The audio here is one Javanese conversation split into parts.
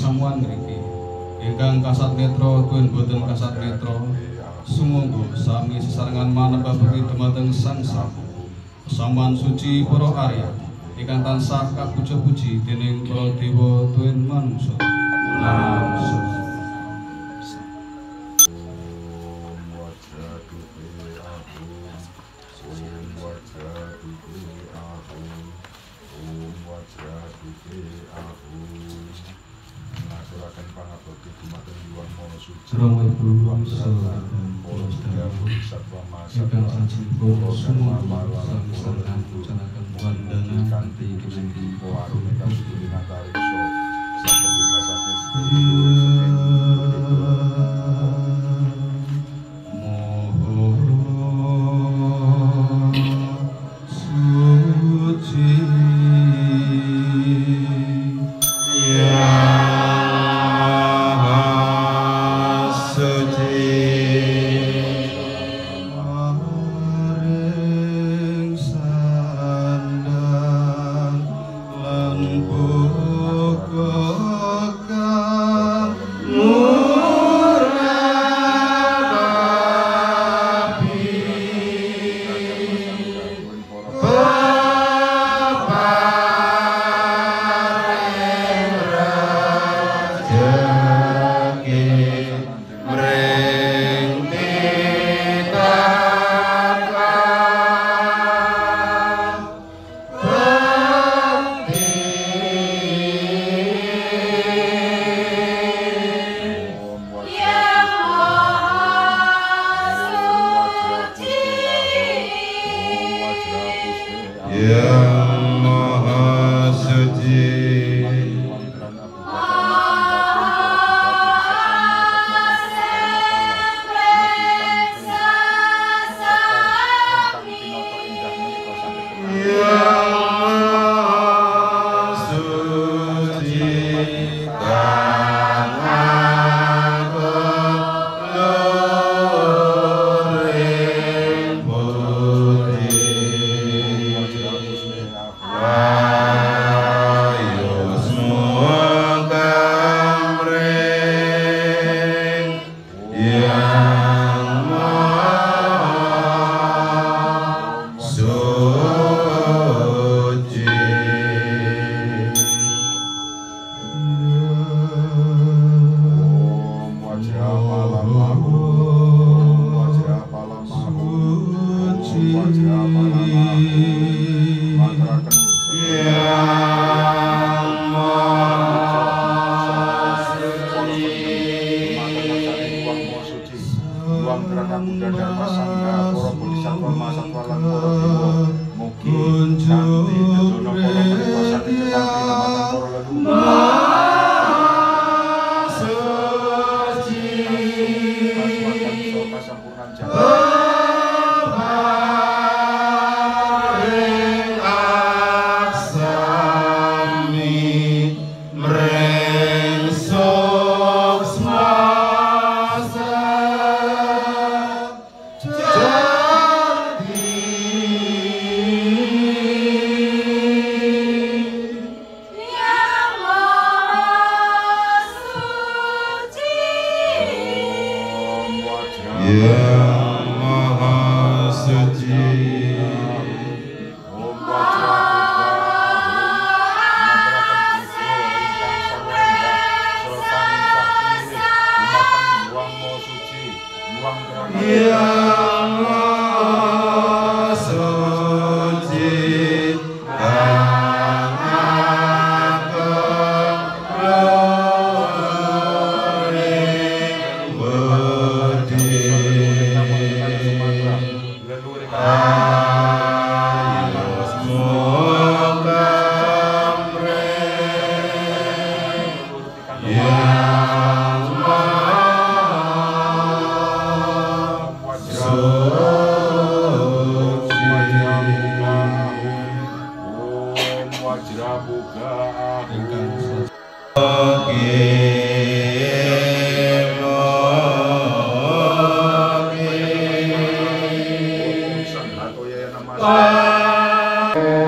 pasamuan mriki ingkang kasat netra tuen boten kasat netra sumangga sami sesarengan manembah bekti dumateng Sang Prabu pasamuan suci para Arya ingkang tansah kapuja-puji dening para dewa tuen manungsa. Namo Rama Ibu Salam ingkang sampun sumangga sang pucanaken wandana kanthi kinanti warung ingkang sulinatareksa saged dipasake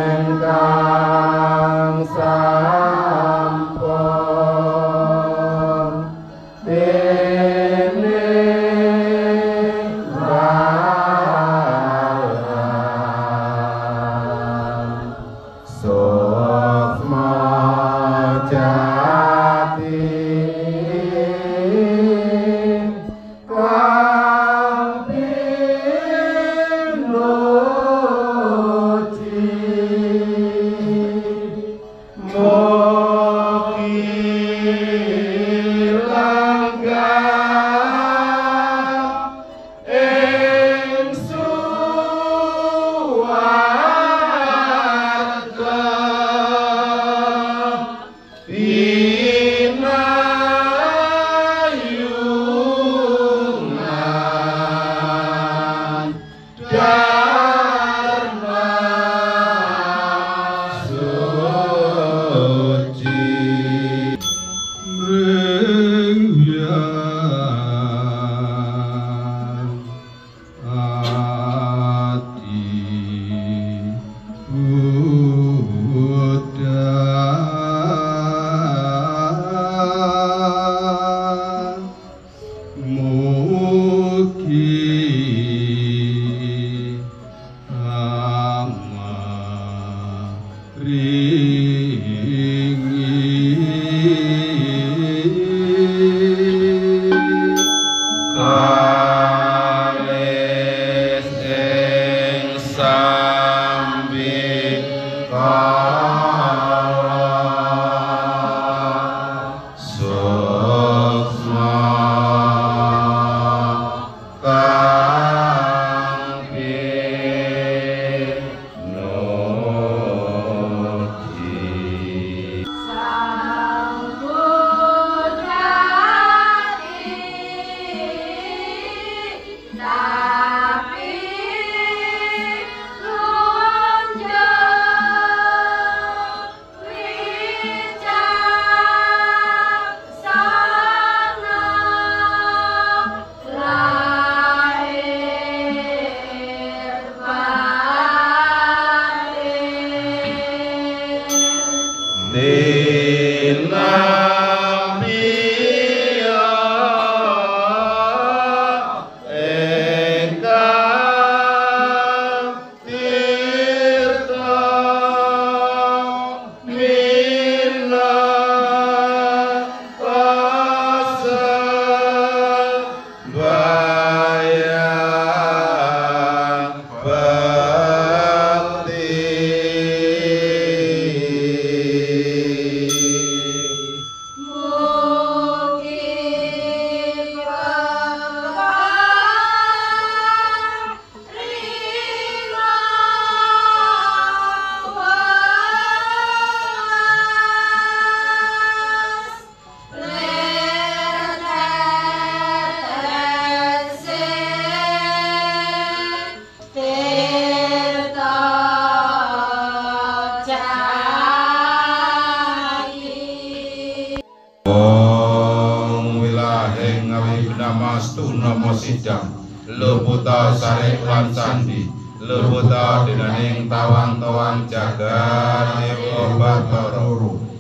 Engkang sampun Lebuta sarek lan candi, lebuta denaning tawang-tawang jagat dewa Batara,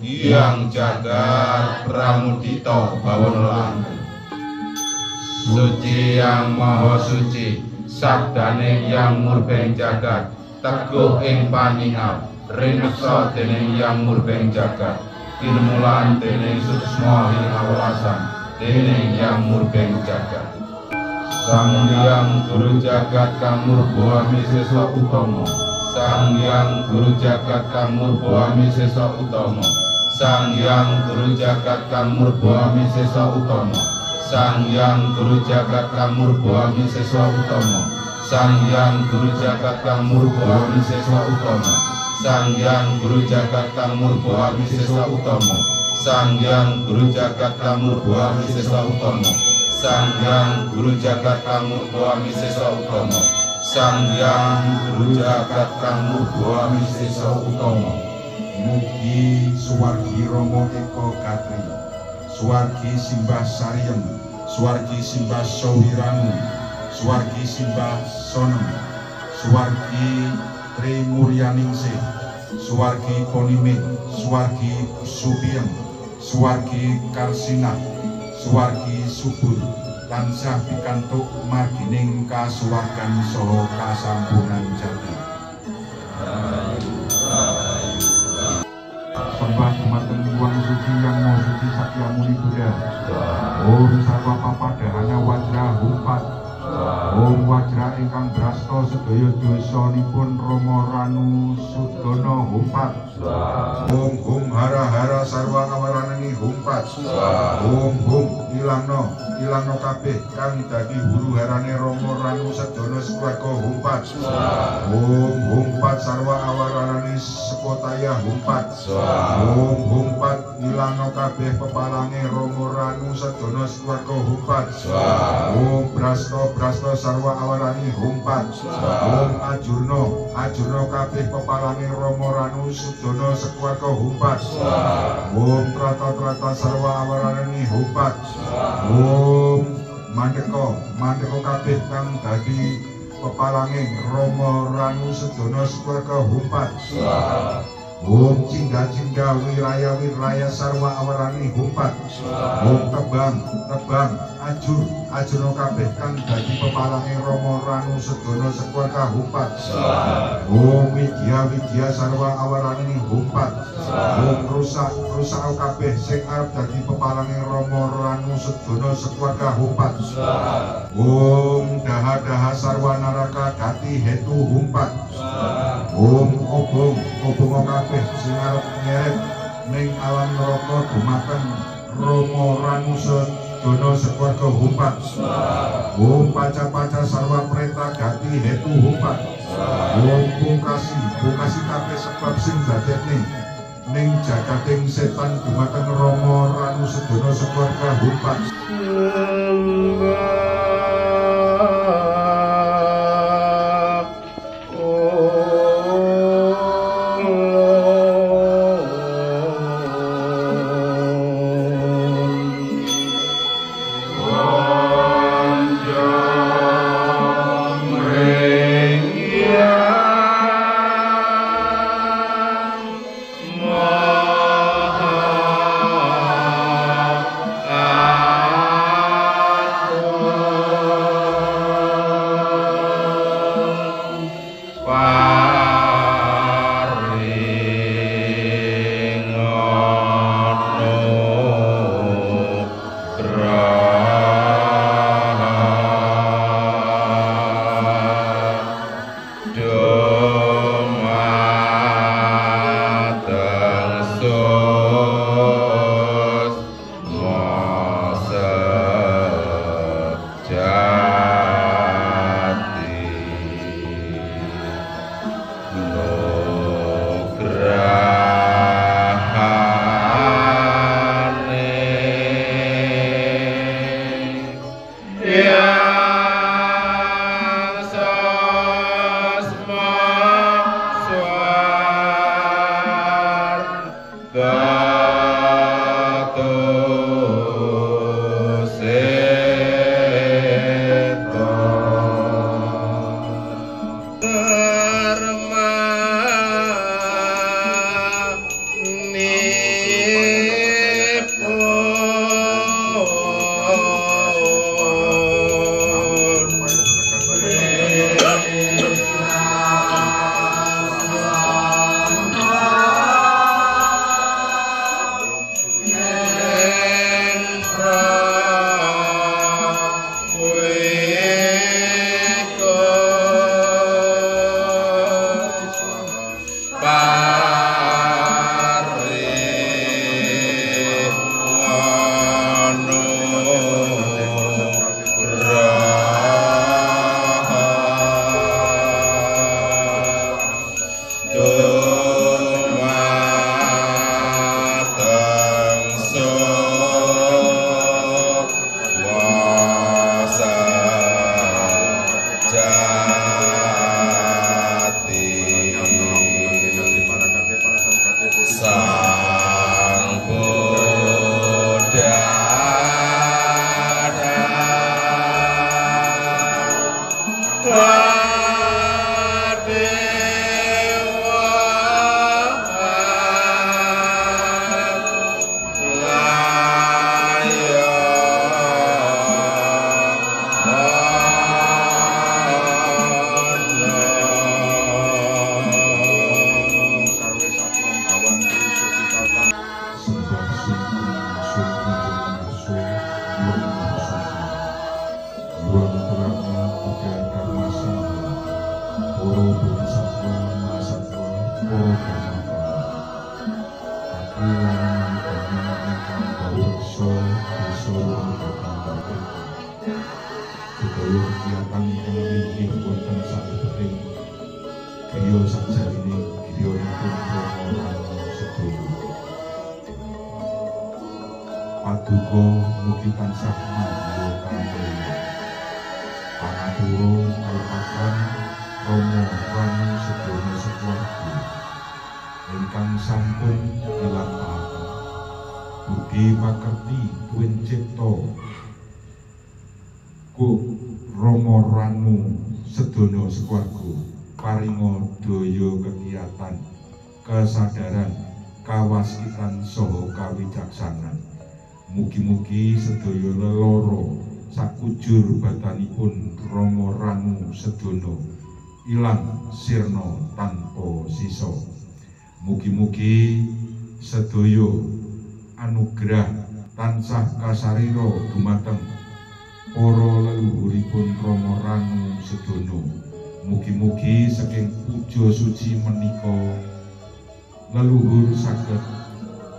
yang jagat pramudita bawon langgeng. Suci yang maha suci, sabdaning yang murbeng jagat, teguh ing paningap, rineksa dening yang murbeng jagat, kinmulan dening suksma ing awelasan dening yang murbeng jagat. Sang Hyang Guru Jagat Kang Murbawami Sesa Utama, Sang Hyang Guru Jagat Kang Murbawami Sesa Utama, Sang Hyang Guru Jagat Kang Murbawami Sesa Utama, Sang Hyang Guru Jagat Kang Murbawami Sesa Utama, Sang Hyang Guru Jagat Kang Murbawami Sesa Utama, Sang Hyang Guru Jagat Kang Murbawami Sesa Utama, Sang Hyang Guru Jagat Kang Murbawami Sesa Utama, Sang Hyang Guru Jagat Kang Murbawami Sesa Utama, Sang Hyang Guru Jagat Kang Murbawami Sesa Utama. Mugi suwargi Rama Eka Gatri, suwargi Simbah Sariyem, suwargi Simbah Sawiranu, suwargi Simbah Sonem, suwargi Tri Muryaningsih, suwargi Poniming, suwargi Subiyem, suwargi Karsinah, suwargi subur tansah pikantuk margining kasuwargan saha kasampunan jati. Sembah dumateng Hyang Suci Yang Maha Suci Sakyamuni Buddha. Om sarwa papadhana wajra humpat. Om wajra ingkang brasta sedaya dosanipun Rama Ranu Sudana humpat. Om hum hara hara sarwa awaraneni humpat. Om hum ilangno kabeh kang dadi huru harane Rama Ranu sedana swarga humpat. Om humpat sarwa awaraneni sekotaya humpat. Om humpat ilangno kabeh pepalange Rama Ranu sedono swarga humpat. Om Brasto sarwa awarani humpat. Om Ajurno kabeh pepalange Rama Ranu sedono swarga humpat. Om Trata sarwa awarani humpat. Om Mandeka kabeh kang dadi pepalange Rama Ranu sedono swarga humpat. Om Cingga wiraya sarwa awarani humpat. Om Tebang Ajurno kabeh kang dadi pepalange Rama Ranu sedono swarga humpat. Om Widya sarwa awarani humpat. Om rusak kabeh sing arep dadi pepalange Rama Ranu sedono swarga humpat. Om Daha sarwa naraka dadi hetu humpat. Om obong kabeh sing arep nyeret ning alam neraka dumateng Rama Ranu sedono swarga humpat. Om Paca sarwa preta gati hetu humpat. Om Pungkasi kabeh sebab sing dadekne ning jagating setan dumateng Rama Ranu sedono swarga humpat. duka mugi tansah manjur kamrene. Pangaturo kalepasan Rama Ranu sedaya sekuarga ingkang sampun dilampahaken. Budi pakerti tuwin cipta Rama Ranu sedaya sekuarga paringa daya kegiatan, kesadaran, kawaskitan saha kawicaksanan. Mugi-mugi sedaya leloro sakujur badanipun Rama Ranu sedana ilang sirna tanpa sisa. Mugi-mugi sedaya anugrah tansah kasarira dumateng para leluhuripun Rama Ranu sedana. Mugi-mugi saking puja suci menika leluhur saged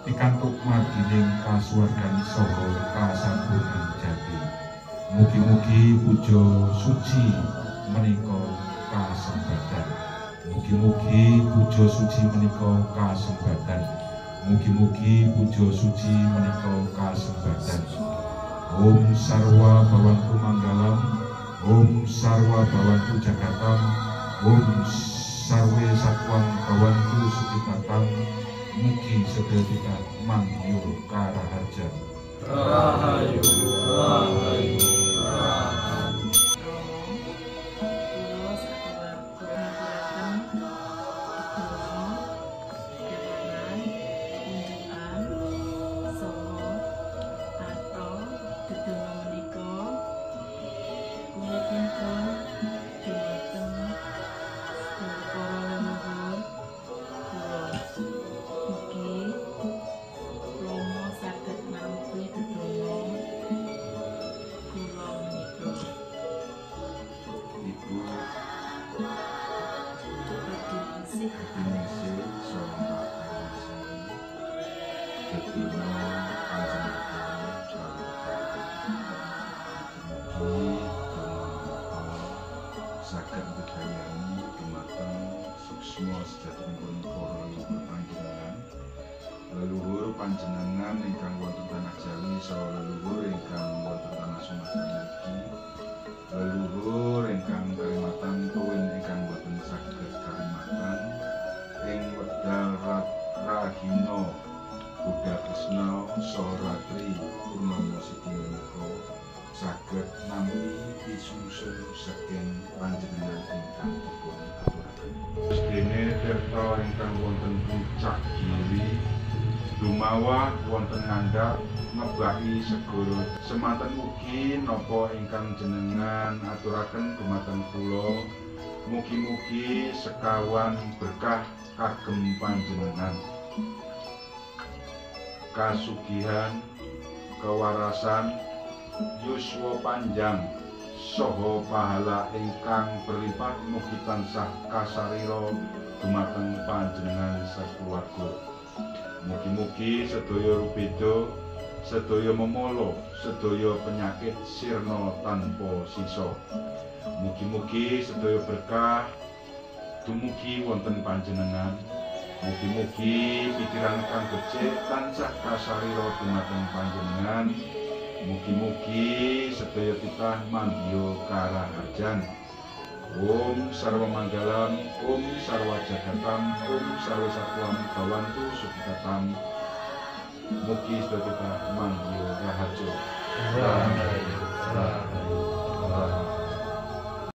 pikantuk margining kasuwargan saha kasampuning jati. Mugi-mugi puja suci menika kasembadan. Mugi-mugi puja suci menika kasembadan. Mugi-mugi puja suci menika kasembadan. Om sarwa bhawantu manggalam, Om sarwa bhawantu jagatam, Om sarwe satwang bhawantu sukitatam. Mugi sedaya kita manggiyo karaharjan. Rahayu, rahayu, rahayu. Saged bedayani dumateng suksma sejatipun para leluhur panjenengan, leluhur panjenengan ingkang wonten tanah Jawi saha leluhur ingkang wonten tanah Sumatera niki, leluhur ingkang karimatan tuwin ingkang boten saged karimatan ing wekdal Rahina Buddha Kresna saha Ratri Purnama Siti menika saged nampi pisusun saking panjenengan ingkang dipun aturaken. Dene tirta ingkang wonten puncak giri dumawah wonten ngandhap ngebaki segara semanten mugi napa ingkang jenengan aturaken dumateng kula mugi-mugi sekawan berkah kagem panjenengan, kasugihan, kewarasan, yuswa panjang saha pahala ingkang berlipat mugi tansah kasarira dumateng panjenengan sakulawarga. Mugi-mugi sedaya rubeda, sedaya memala, sedaya penyakit sirna tanpa sisa. Mugi-mugi sedaya berkah dumugi wonten panjenengan. Mugi-mugi pikiran kang becik tansah kasarira dumateng panjenengan. Mugi-mugi sedaya titah manggya karaharjan. Om sarwa manggalam, Om sarwa jagatam, Om sarwa satwam bhawantu sukitatam. Mugi sedaya titah manggya raharja. Rahayu, rahayu, rahayu.